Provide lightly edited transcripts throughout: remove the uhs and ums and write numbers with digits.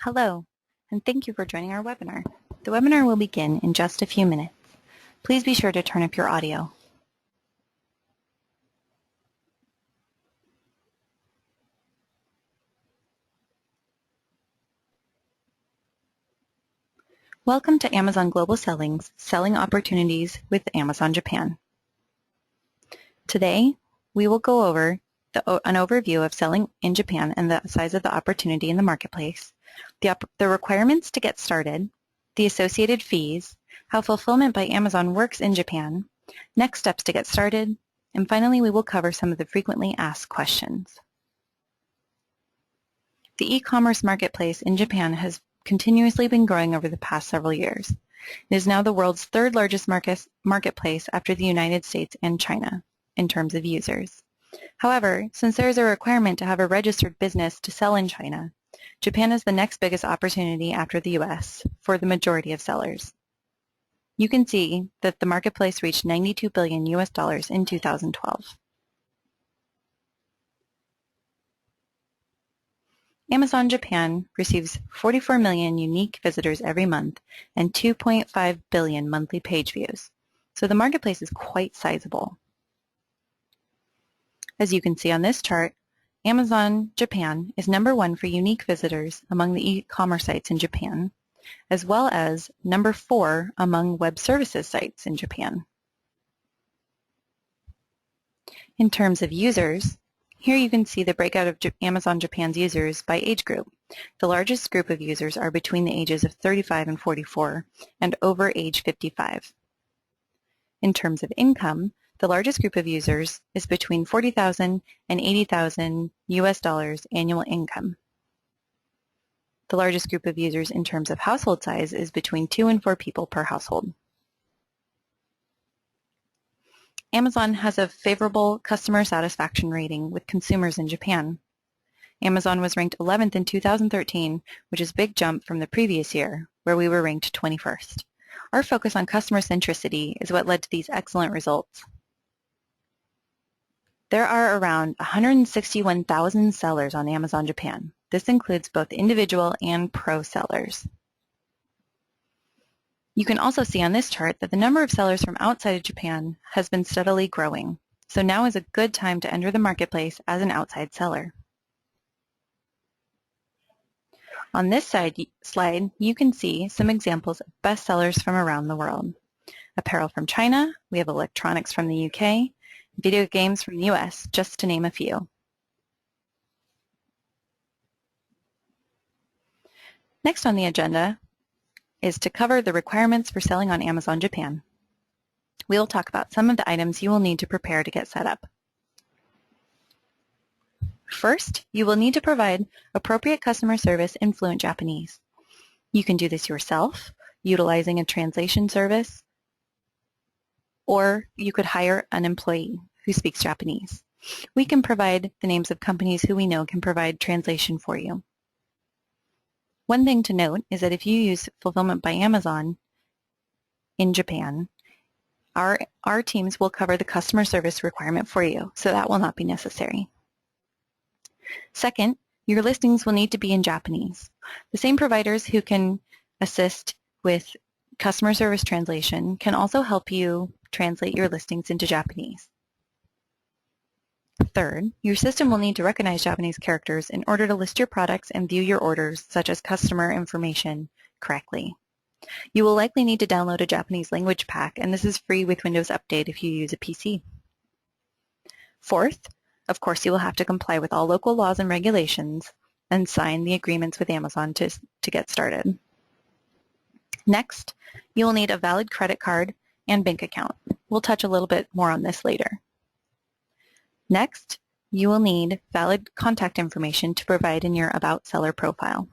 Hello, and thank you for joining our webinar. The webinar will begin in just a few minutes. Please be sure to turn up your audio. Welcome to Amazon Global Selling's Selling Opportunities with Amazon Japan. Today, we will go over an overview of selling in Japan and the size of the opportunity in the marketplace, the requirements to get started, the associated fees, how fulfillment by Amazon works in Japan, next steps to get started, and finally we will cover some of the frequently asked questions. The e-commerce marketplace in Japan has continuously been growing over the past several years. It is now the world's third largest marketplace after the United States and China in terms of users. However, since there is a requirement to have a registered business to sell in China, Japan is the next biggest opportunity after the US for the majority of sellers. You can see that the marketplace reached $92 billion in 2012. Amazon Japan receives 44 million unique visitors every month and 2.5 billion monthly page views, so the marketplace is quite sizable. As you can see on this chart, Amazon Japan is number 1 for unique visitors among the e-commerce sites in Japan, as well as number 4 among web services sites in Japan. In terms of users, here you can see the breakout of Amazon Japan's users by age group. The largest group of users are between the ages of 35 and 44 and over age 55. In terms of income, the largest group of users is between $40,000 and $80,000 annual income. The largest group of users in terms of household size is between 2 and 4 people per household. Amazon has a favorable customer satisfaction rating with consumers in Japan. Amazon was ranked 11th in 2013, which is a big jump from the previous year, where we were ranked 21st. Our focus on customer centricity is what led to these excellent results. There are around 161,000 sellers on Amazon Japan. This includes both individual and pro sellers. You can also see on this chart that the number of sellers from outside of Japan has been steadily growing, so now is a good time to enter the marketplace as an outside seller. On this slide, you can see some examples of best sellers from around the world. Apparel from China, we have electronics from the UK, video games from the US, just to name a few. Next on the agenda is to cover the requirements for selling on Amazon Japan. We will talk about some of the items you will need to prepare to get set up. First, you will need to provide appropriate customer service in fluent Japanese. You can do this yourself, utilizing a translation service, or you could hire an employee who speaks Japanese. We can provide the names of companies who we know can provide translation for you. One thing to note is that if you use Fulfillment by Amazon in Japan, our teams will cover the customer service requirement for you, so that will not be necessary. Second, your listings will need to be in Japanese. The same providers who can assist with customer service translation can also help you translate your listings into Japanese. Third, your system will need to recognize Japanese characters in order to list your products and view your orders, such as customer information, correctly. You will likely need to download a Japanese language pack, and this is free with Windows Update if you use a PC. Fourth, of course, you will have to comply with all local laws and regulations and sign the agreements with Amazon to get started. Next, you will need a valid credit card and bank account. We'll touch a little bit more on this later. Next, you will need valid contact information to provide in your About Seller profile.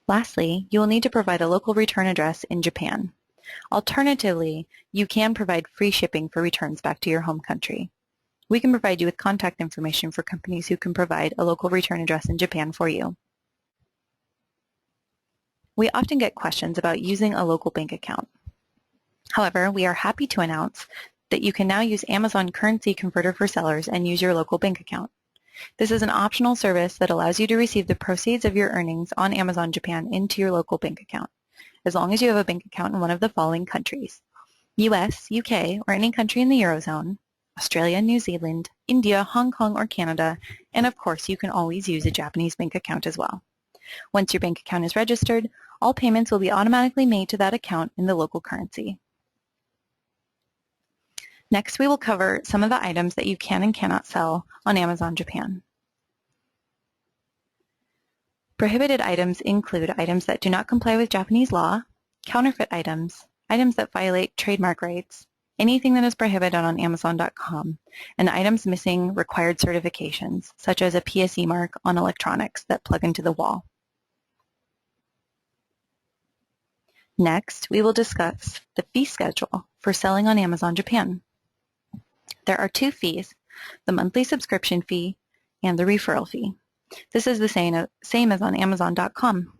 Lastly, you will need to provide a local return address in Japan. Alternatively, you can provide free shipping for returns back to your home country. We can provide you with contact information for companies who can provide a local return address in Japan for you. We often get questions about using a local bank account. However, we are happy to announce that you can now use Amazon Currency Converter for sellers and use your local bank account. This is an optional service that allows you to receive the proceeds of your earnings on Amazon Japan into your local bank account, as long as you have a bank account in one of the following countries: US, UK, or any country in the Eurozone, Australia, New Zealand, India, Hong Kong, or Canada, and of course you can always use a Japanese bank account as well. Once your bank account is registered, all payments will be automatically made to that account in the local currency. Next, we will cover some of the items that you can and cannot sell on Amazon Japan. Prohibited items include items that do not comply with Japanese law, counterfeit items, items that violate trademark rights, anything that is prohibited on Amazon.com, and items missing required certifications, such as a PSE mark on electronics that plug into the wall. Next, we will discuss the fee schedule for selling on Amazon Japan. There are two fees, the monthly subscription fee and the referral fee. This is the same as on Amazon.com.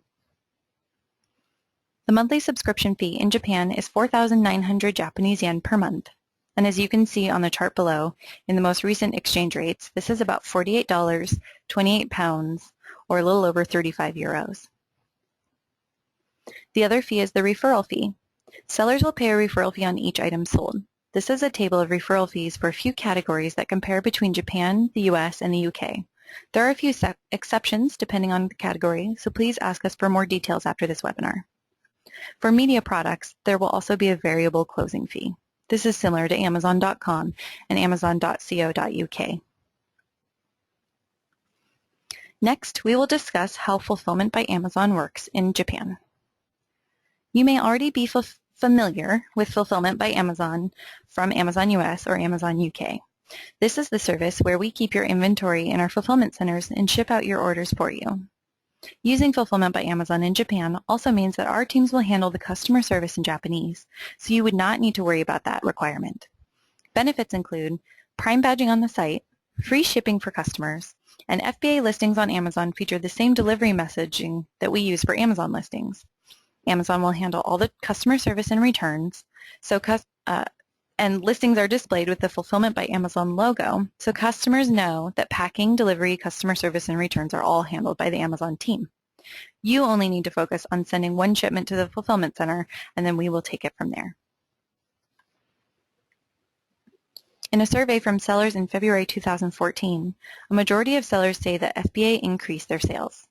The monthly subscription fee in Japan is 4,900 Japanese yen per month. And as you can see on the chart below, in the most recent exchange rates, this is about $48, 28 pounds, or a little over 35 euros. The other fee is the referral fee. Sellers will pay a referral fee on each item sold. This is a table of referral fees for a few categories that compare between Japan, the US, and the UK. There are a few exceptions depending on the category, so please ask us for more details after this webinar. For media products, there will also be a variable closing fee. This is similar to Amazon.com and Amazon.co.uk. Next, we will discuss how Fulfillment by Amazon works in Japan. You may already be familiar with Fulfillment by Amazon from Amazon US or Amazon UK. This is the service where we keep your inventory in our fulfillment centers and ship out your orders for you. Using Fulfillment by Amazon in Japan also means that our teams will handle the customer service in Japanese, so you would not need to worry about that requirement. Benefits include Prime badging on the site, free shipping for customers, and FBA listings on Amazon feature the same delivery messaging that we use for Amazon listings. Amazon will handle all the customer service and returns, and listings are displayed with the Fulfillment by Amazon logo, so customers know that packing, delivery, customer service, and returns are all handled by the Amazon team. You only need to focus on sending one shipment to the fulfillment center, and then we will take it from there. In a survey from sellers in February 2014, a majority of sellers say that FBA increased their sales.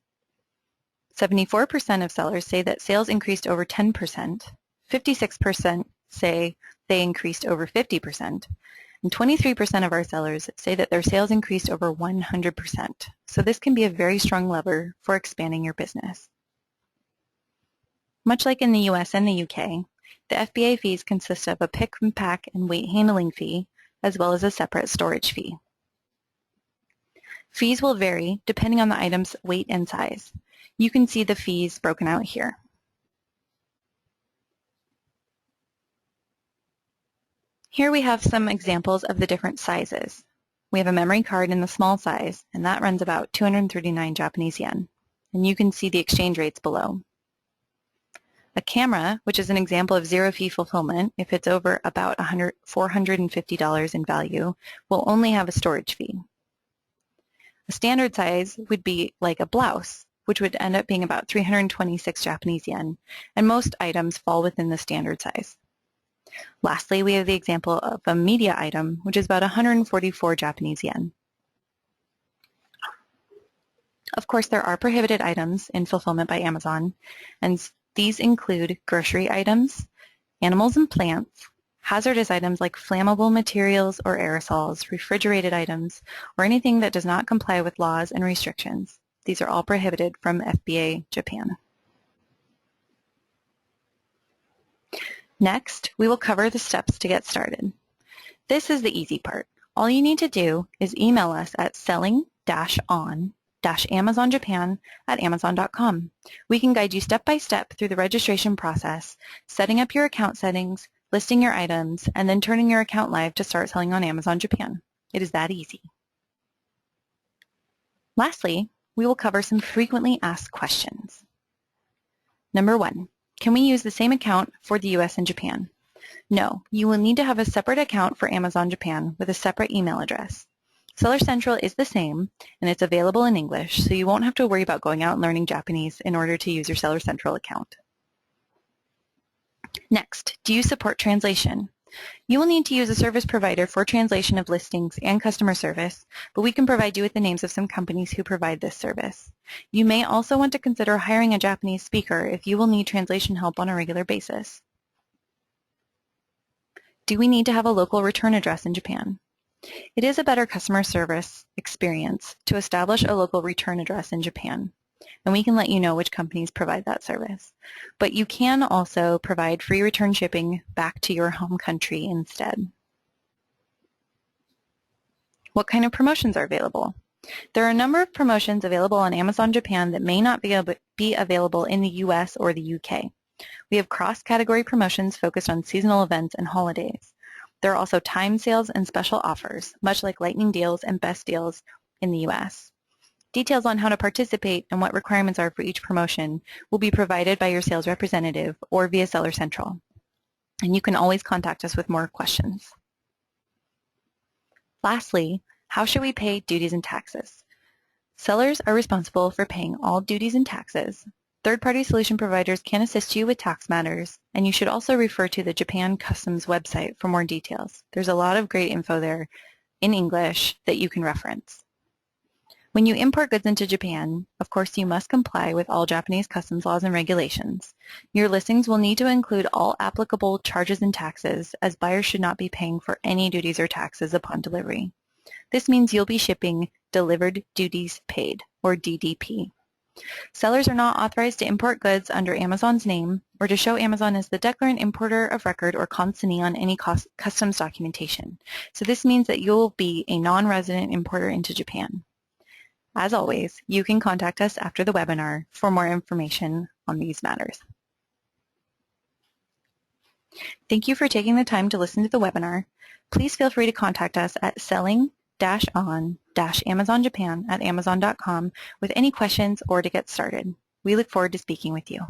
74% of sellers say that sales increased over 10%, 56% say they increased over 50%, and 23% of our sellers say that their sales increased over 100%. So this can be a very strong lever for expanding your business. Much like in the US and the UK, the FBA fees consist of a pick and pack and weight handling fee, as well as a separate storage fee. Fees will vary depending on the item's weight and size. You can see the fees broken out here. Here we have some examples of the different sizes. We have a memory card in the small size, and that runs about 239 Japanese yen. And you can see the exchange rates below. A camera, which is an example of zero fee fulfillment, if it's over about $450 in value, will only have a storage fee. A standard size would be like a blouse, which would end up being about 326 Japanese yen, and most items fall within the standard size. Lastly, we have the example of a media item, which is about 144 Japanese yen. Of course, there are prohibited items in Fulfillment by Amazon, and these include grocery items, animals and plants, hazardous items like flammable materials or aerosols, refrigerated items, or anything that does not comply with laws and restrictions. These are all prohibited from FBA Japan. Next, we will cover the steps to get started. This is the easy part. All you need to do is email us at selling-on-amazonjapan@amazon.com. We can guide you step by step through the registration process, setting up your account settings, listing your items, and then turning your account live to start selling on Amazon Japan. It is that easy. Lastly, we will cover some frequently asked questions. Number 1, can we use the same account for the US and Japan? No, you will need to have a separate account for Amazon Japan with a separate email address. Seller Central is the same, and it's available in English, so you won't have to worry about going out and learning Japanese in order to use your Seller Central account. Next, do you support translation? You will need to use a service provider for translation of listings and customer service, but we can provide you with the names of some companies who provide this service. You may also want to consider hiring a Japanese speaker if you will need translation help on a regular basis. Do we need to have a local return address in Japan? It is a better customer service experience to establish a local return address in Japan, and we can let you know which companies provide that service. But you can also provide free return shipping back to your home country instead. What kind of promotions are available? There are a number of promotions available on Amazon Japan that may not be available in the US or the UK. We have cross-category promotions focused on seasonal events and holidays. There are also time sales and special offers, much like lightning deals and best deals in the US. Details on how to participate and what requirements are for each promotion will be provided by your sales representative or via Seller Central. And you can always contact us with more questions. Lastly, how should we pay duties and taxes? Sellers are responsible for paying all duties and taxes. Third-party solution providers can assist you with tax matters, and you should also refer to the Japan Customs website for more details. There's a lot of great info there in English that you can reference. When you import goods into Japan, of course, you must comply with all Japanese customs laws and regulations. Your listings will need to include all applicable charges and taxes, as buyers should not be paying for any duties or taxes upon delivery. This means you'll be shipping Delivered Duties Paid, or DDP. Sellers are not authorized to import goods under Amazon's name or to show Amazon as the declarant importer of record or consignee on any customs documentation. So this means that you'll be a non-resident importer into Japan. As always, you can contact us after the webinar for more information on these matters. Thank you for taking the time to listen to the webinar. Please feel free to contact us at selling-on-amazonjapan@amazon.com with any questions or to get started. We look forward to speaking with you.